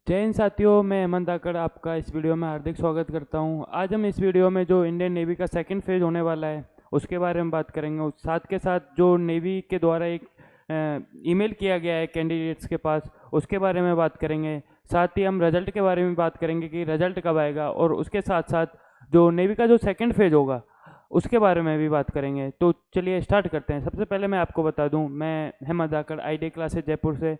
जय हिंद साथियों, मैं हेमंत धाकड़ आपका इस वीडियो में हार्दिक स्वागत करता हूं। आज हम इस वीडियो में जो इंडियन नेवी का सेकंड फेज होने वाला है उसके बारे में बात करेंगे। उस साथ के साथ जो नेवी के द्वारा एक ईमेल किया गया है कैंडिडेट्स के पास, उसके बारे में बात करेंगे। साथ ही हम रिजल्ट के बारे में बात करेंगे कि रिजल्ट कब आएगा, और उसके साथ साथ जो नेवी का जो सेकेंड फेज होगा उसके बारे में भी बात करेंगे। तो चलिए स्टार्ट करते हैं। सबसे पहले मैं आपको बता दूं, मैं हेमंत धाकड़ आईडी क्लासेस जयपुर से।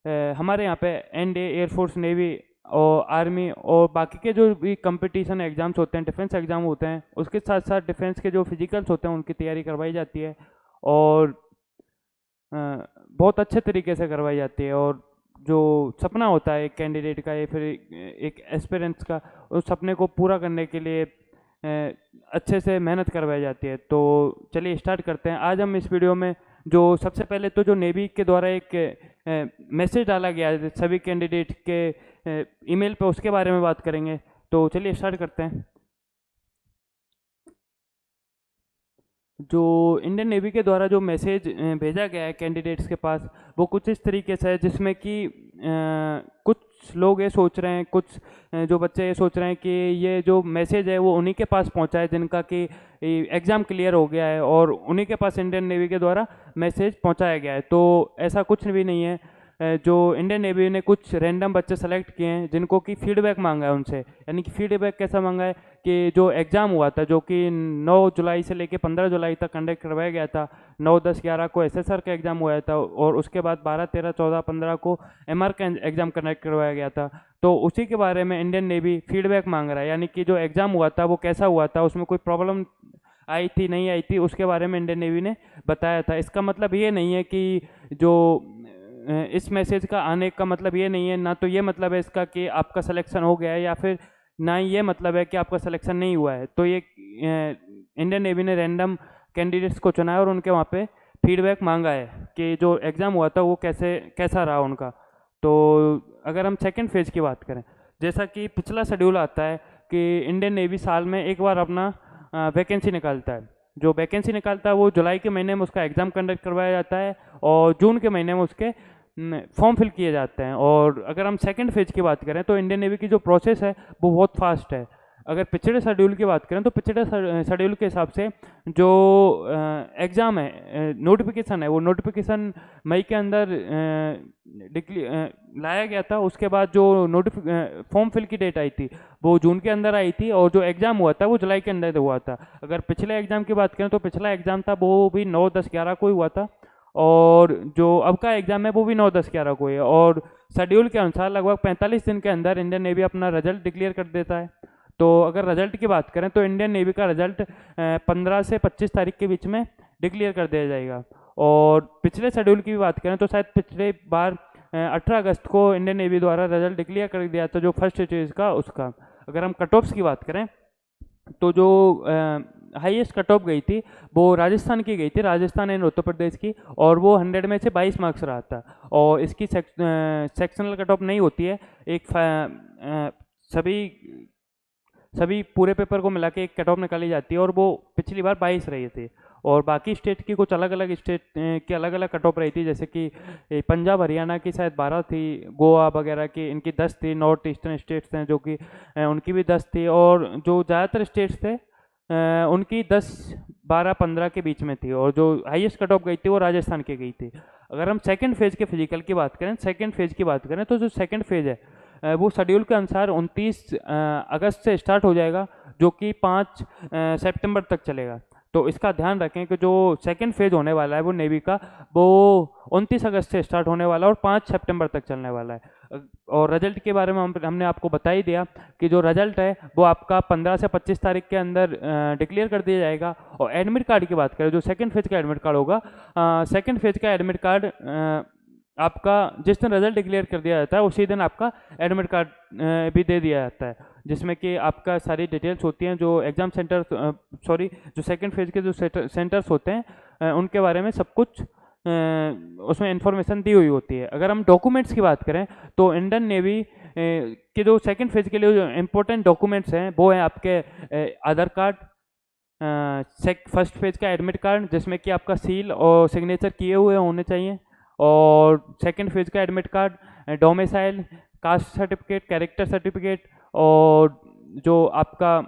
हमारे यहाँ पे एनडीए, एयरफोर्स, नेवी और आर्मी और बाकी के जो भी कंपटीशन एग्जाम्स होते हैं, डिफेंस एग्जाम होते हैं, उसके साथ साथ डिफेंस के जो फिजिकल्स होते हैं उनकी तैयारी करवाई जाती है, और बहुत अच्छे तरीके से करवाई जाती है। और जो सपना होता है एक कैंडिडेट का या फिर एक एस्पिरेंट्स का, उस सपने को पूरा करने के लिए अच्छे से मेहनत करवाई जाती है। तो चलिए स्टार्ट करते हैं। आज हम इस वीडियो में जो सबसे पहले तो जो नेवी के द्वारा एक मैसेज डाला गया है सभी कैंडिडेट के ईमेल पे, उसके बारे में बात करेंगे। तो चलिए स्टार्ट करते हैं। जो इंडियन नेवी के द्वारा जो मैसेज भेजा गया है कैंडिडेट्स के पास, वो कुछ इस तरीके से है, जिसमें कि कुछ लोग ये सोच रहे हैं, कुछ जो बच्चे ये सोच रहे हैं कि ये जो मैसेज है वो उन्हीं के पास पहुंचा है जिनका कि एग्ज़ाम क्लियर हो गया है, और उन्हीं के पास इंडियन नेवी के द्वारा मैसेज पहुंचाया गया है। तो ऐसा कुछ भी नहीं है। जो इंडियन नेवी ने कुछ रैंडम बच्चे सेलेक्ट किए हैं जिनको कि फीडबैक मांगा है उनसे। यानी कि फीडबैक कैसा मांगा है कि जो एग्ज़ाम हुआ था, जो कि 9 जुलाई से लेकर 15 जुलाई तक कंडक्ट करवाया गया था। 9, 10, 11 को एसएसआर का एग्ज़ाम हुआ था, और उसके बाद 12, 13, 14, 15 को एमआर का एग्ज़ाम कंडक्ट करवाया गया था। तो उसी के बारे में इंडियन नेवी फीडबैक मांग रहा है। यानी कि जो एग्ज़ाम हुआ था वो कैसा हुआ था, उसमें कोई प्रॉब्लम आई थी, नहीं आई थी, उसके बारे में इंडियन नेवी ने बताया था। इसका मतलब ये नहीं है कि जो इस मैसेज का आने का मतलब ये नहीं है, ना तो ये मतलब है इसका कि आपका सिलेक्शन हो गया है, या फिर ना ही ये मतलब है कि आपका सिलेक्शन नहीं हुआ है। तो ये इंडियन नेवी ने रैंडम कैंडिडेट्स को चुना है और उनके वहाँ पे फीडबैक मांगा है कि जो एग्ज़ाम हुआ था वो कैसा रहा उनका। तो अगर हम सेकेंड फेज़ की बात करें, जैसा कि पिछला शेड्यूल आता है कि इंडियन नेवी साल में एक बार अपना वैकेंसी निकालता है। जो वैकेंसी निकालता है वो जुलाई के महीने में उसका एग्ज़ाम कंडक्ट करवाया जाता है, और जून के महीने में उसके फॉर्म फिल किए जाते हैं। और अगर हम सेकंड फेज की बात करें तो इंडियन नेवी की जो प्रोसेस है वो बहुत फास्ट है। अगर पिछड़े शेड्यूल की बात करें तो पिछड़े शेड्यूल के हिसाब से जो एग्ज़ाम है, नोटिफिकेशन है, वो नोटिफिकेशन मई के अंदर लाया गया था। उसके बाद जो फॉर्म फिल की डेट आई थी वो जून के अंदर आई थी, और जो एग्ज़ाम हुआ था वो जुलाई के अंदर हुआ था। अगर पिछले एग्ज़ाम की बात करें तो पिछला एग्ज़ाम था वो भी 9, 10, 11 को ही हुआ था, और जो अब का एग्ज़ाम है वो भी 9, 10, 11 को है। और शेड्यूल के अनुसार लगभग 45 दिन के अंदर इंडियन नेवी अपना रिजल्ट डिक्लेयर कर देता है। तो अगर रिजल्ट की बात करें तो इंडियन नेवी का रिजल्ट 15 से 25 तारीख के बीच में डिक्लेयर कर दिया जाएगा। और पिछले शेड्यूल की भी बात करें तो शायद पिछले बार 18 अगस्त को इंडियन नेवी द्वारा रिजल्ट डिक्लेयर कर दिया था जो फर्स्ट स्टेज का उसका। अगर हम कट ऑफ्स की बात करें तो जो हाईएस्ट कट ऑफ गई थी वो राजस्थान की गई थी, राजस्थान एंड उत्तर प्रदेश की, और वो 100 में से 22 मार्क्स रहा था। और इसकी सेक्शनल कट ऑफ नहीं होती है, एक सभी सभी पूरे पेपर को मिला के एक कट ऑफ निकाली जाती है, और वो पिछली बार 22 रही थी। और बाकी स्टेट की कुछ अलग अलग स्टेट की अलग अलग कट ऑफ रही थी, जैसे कि पंजाब हरियाणा की शायद 12 थी, गोवा वगैरह की इनकी 10 थी, नॉर्थ ईस्टर्न स्टेट्स हैं जो कि उनकी भी 10 थी, और जो ज़्यादातर स्टेट्स थे उनकी 10, 12, 15 के बीच में थी, और जो हाईएस्ट कट ऑफ गई थी वो राजस्थान की गई थी। अगर हम सेकंड फेज़ के फिजिकल की बात करें, तो जो सेकंड फेज़ है वो शेड्यूल के अनुसार 29 अगस्त से स्टार्ट हो जाएगा, जो कि 5 सितंबर तक चलेगा। तो इसका ध्यान रखें कि जो सेकंड फेज होने वाला है वो नेवी का, वो 29 अगस्त से स्टार्ट होने वाला है और 5 सितंबर तक चलने वाला है। और रिजल्ट के बारे में हमने आपको बता ही दिया कि जो रिजल्ट है वो आपका 15 से 25 तारीख के अंदर डिक्लेयर कर दिया जाएगा। और एडमिट कार्ड की बात करें, जो सेकंड फेज का एडमिट कार्ड होगा, सेकंड फेज का एडमिट कार्ड आपका जिस दिन रिजल्ट डिक्लेयर कर दिया जाता है उसी दिन आपका एडमिट कार्ड भी दे दिया जाता है, जिसमें कि आपका सारी डिटेल्स होती हैं। जो एग्ज़ाम सेंटर जो सेकंड फेज के जो सेंटर्स होते हैं उनके बारे में सब कुछ उसमें इंफॉर्मेशन दी हुई होती है। अगर हम डॉक्यूमेंट्स की बात करें तो इंडियन नेवी के जो सेकंड फेज के लिए जो इम्पोर्टेंट डॉक्यूमेंट्स हैं वो हैं आपके आधार कार्ड, फर्स्ट फेज का एडमिट कार्ड जिसमें कि आपका सील और सिग्नेचर किए हुए होने चाहिए, और सेकंड फेज का admit card, domicile, caste certificate, character certificate, और जो आपका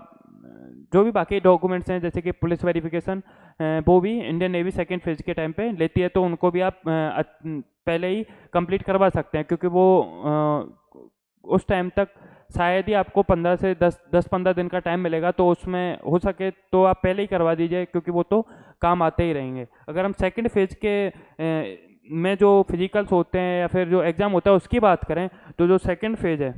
जो भी बाकी डॉक्यूमेंट्स हैं जैसे कि पुलिस वेरिफिकेशन, वो भी इंडियन नेवी सेकेंड फेज के टाइम पे लेती है, तो उनको भी आप पहले ही कंप्लीट करवा सकते हैं, क्योंकि वो उस टाइम तक शायद ही आपको 15 से 10-15 दिन का टाइम मिलेगा, तो उसमें हो सके तो आप पहले ही करवा दीजिए, क्योंकि वो तो काम आते ही रहेंगे। अगर हम सेकंड फेज के में जो फिजिकल्स होते हैं या फिर जो एग्ज़ाम होता है उसकी बात करें, तो जो सेकंड फेज है,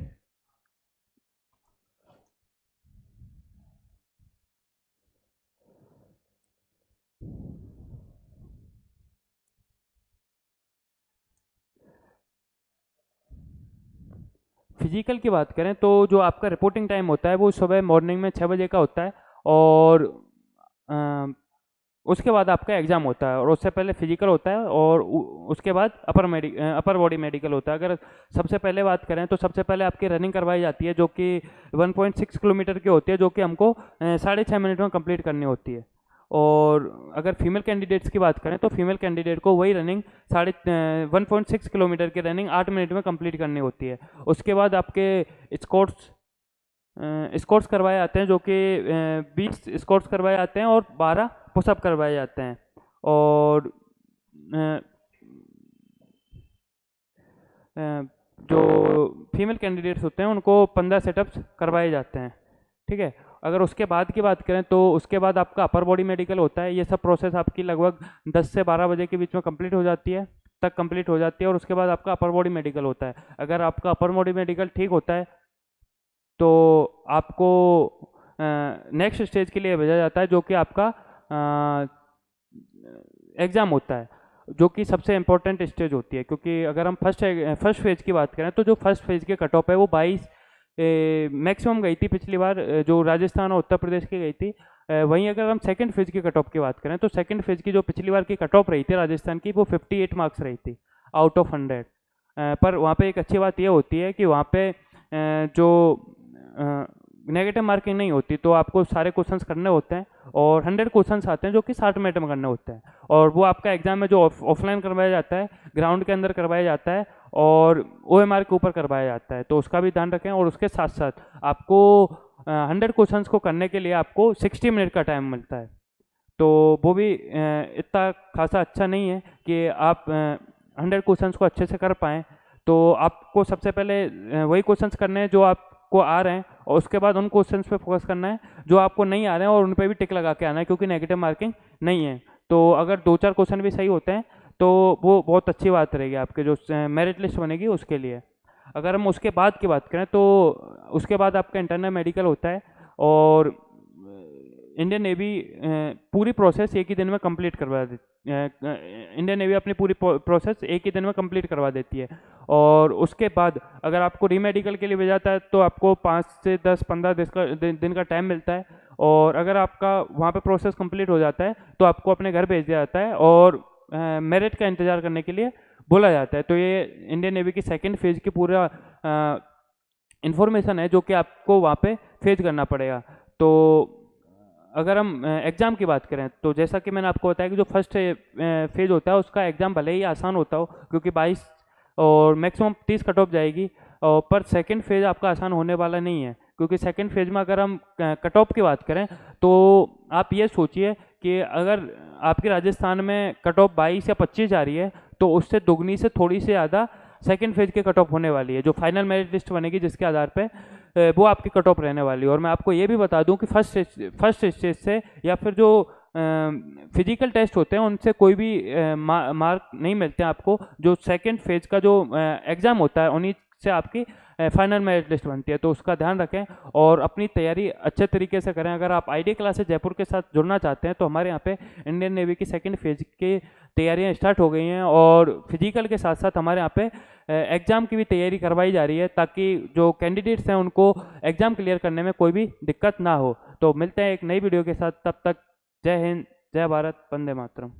फिजिकल की बात करें तो जो आपका रिपोर्टिंग टाइम होता है वो सुबह मॉर्निंग में 6 बजे का होता है, और अ, उसके बाद आपका एग्ज़ाम होता है, और उससे पहले फिजिकल होता है, और उसके बाद अपर बॉडी मेडिकल होता है। अगर सबसे पहले बात करें तो सबसे पहले आपकी रनिंग करवाई जाती है, जो कि 1.6 किलोमीटर की होती है, जो कि हमको 6.5 मिनट में कंप्लीट करनी होती है। और अगर फीमेल कैंडिडेट्स की बात करें तो फीमेल कैंडिडेट को वही रनिंग 1.6 किलोमीटर की रनिंग 8 मिनट में कंप्लीट करनी होती है। उसके बाद आपके स्कोर्ट्स स्कोर्ट्स करवाए जाते हैं, जो कि 20 स्कोर्ट्स करवाए जाते हैं और 12 पुशअप करवाए जाते हैं, और अ, अ, जो फीमेल कैंडिडेट्स होते हैं उनको 15 सेटअप्स करवाए जाते हैं। ठीक है। अगर उसके बाद की बात करें तो उसके बाद आपका अपर बॉडी मेडिकल होता है। ये सब प्रोसेस आपकी लगभग 10 से 12 बजे के बीच में कंप्लीट हो जाती है, तक कंप्लीट हो जाती है, और उसके बाद आपका अपर बॉडी मेडिकल होता है। अगर आपका अपर बॉडी मेडिकल ठीक होता है तो आपको नेक्स्ट स्टेज के लिए भेजा जाता है, जो कि आपका एग्ज़ाम होता है, जो कि सबसे इम्पोर्टेंट स्टेज होती है। क्योंकि अगर हम फर्स्ट फेज की बात करें तो जो फर्स्ट फेज की कट ऑफ है वो 22 मैक्सिमम गई थी पिछली बार, जो राजस्थान और उत्तर प्रदेश की गई थी। वहीं अगर हम सेकंड फेज की कट ऑफ की बात करें तो सेकंड फेज की जो पिछली बार की कट ऑफ रही थी राजस्थान की, वो 58 मार्क्स रही थी आउट ऑफ 100। पर वहाँ पे एक अच्छी बात ये होती है कि वहाँ पे जो नेगेटिव मार्किंग नहीं होती, तो आपको सारे क्वेश्चंस करने होते हैं, और 100 क्वेश्चंस आते हैं जो कि 60 मिनट में करने होते हैं। और वो आपका एग्जाम में जो ऑफलाइन करवाया जाता है, ग्राउंड के अंदर करवाया जाता है, और OMR के ऊपर करवाया जाता है, तो उसका भी ध्यान रखें। और उसके साथ साथ आपको 100 क्वेश्चंस को करने के लिए आपको 60 मिनट का टाइम मिलता है, तो वो भी इतना खासा अच्छा नहीं है कि आप 100 क्वेश्चंस को अच्छे से कर पाएँ। तो आपको सबसे पहले वही क्वेश्चंस करने हैं जो आपको आ रहे हैं, और उसके बाद उन क्वेश्चंस पे फोकस करना है जो आपको नहीं आ रहे हैं, और उन पे भी टिक लगा के आना है, क्योंकि नेगेटिव मार्किंग नहीं है। तो अगर 2-4 क्वेश्चन भी सही होते हैं तो वो बहुत अच्छी बात रहेगी आपके जो मेरिट लिस्ट बनेगी उसके लिए। अगर हम उसके बाद की बात करें तो उसके बाद आपका इंटरनल मेडिकल होता है, और इंडियन नेवी पूरी प्रोसेस एक ही दिन में कंप्लीट करवा देती इंडियन नेवी अपनी पूरी प्रोसेस एक ही दिन में कंप्लीट करवा देती है। और उसके बाद अगर आपको रीमेडिकल के लिए भेजा जाता है तो आपको 5 से 10-15 दिन का टाइम मिलता है, और अगर आपका वहाँ पे प्रोसेस कंप्लीट हो जाता है तो आपको अपने घर भेज दिया जाता है, और मेरिट का इंतज़ार करने के लिए बोला जाता है। तो ये इंडियन नेवी की सेकेंड फेज की पूरा इंफॉर्मेशन है जो कि आपको वहाँ पे फेज करना पड़ेगा। तो अगर हम एग्ज़ाम की बात करें तो जैसा कि मैंने आपको बताया कि जो फर्स्ट फेज होता है उसका एग्ज़ाम भले ही आसान होता हो, क्योंकि 22 और मैक्सिमम 30 कट ऑफ जाएगी, और पर सेकंड फेज आपका आसान होने वाला नहीं है। क्योंकि सेकंड फेज में अगर हम कट ऑफ की बात करें तो आप ये सोचिए कि अगर आपके राजस्थान में कट ऑफ 22 या 25 जा रही है, तो उससे दोगुनी से थोड़ी सी ज़्यादा सेकंड फेज की कट ऑफ होने वाली है, जो फाइनल मेरिट लिस्ट बनेगी जिसके आधार पे वो आपकी कट ऑफ रहने वाली है। और मैं आपको ये भी बता दूं कि फर्स्ट स्टेज से या फिर जो फिजिकल टेस्ट होते हैं उनसे कोई भी मार्क नहीं मिलते हैं आपको। जो सेकंड फेज का जो एग्ज़ाम होता है उन्हीं से आपकी फाइनल मेरिट लिस्ट बनती है, तो उसका ध्यान रखें और अपनी तैयारी अच्छे तरीके से करें। अगर आप आईडी क्लासेस जयपुर के साथ जुड़ना चाहते हैं तो हमारे यहाँ पे इंडियन नेवी की सेकंड फेज की तैयारियां स्टार्ट हो गई हैं, और फिजिकल के साथ साथ हमारे यहाँ पे एग्ज़ाम की भी तैयारी करवाई जा रही है, ताकि जो कैंडिडेट्स हैं उनको एग्ज़ाम क्लियर करने में कोई भी दिक्कत ना हो। तो मिलते हैं एक नई वीडियो के साथ, तब तक जय हिंद, जय भारत, वंदे मातरम।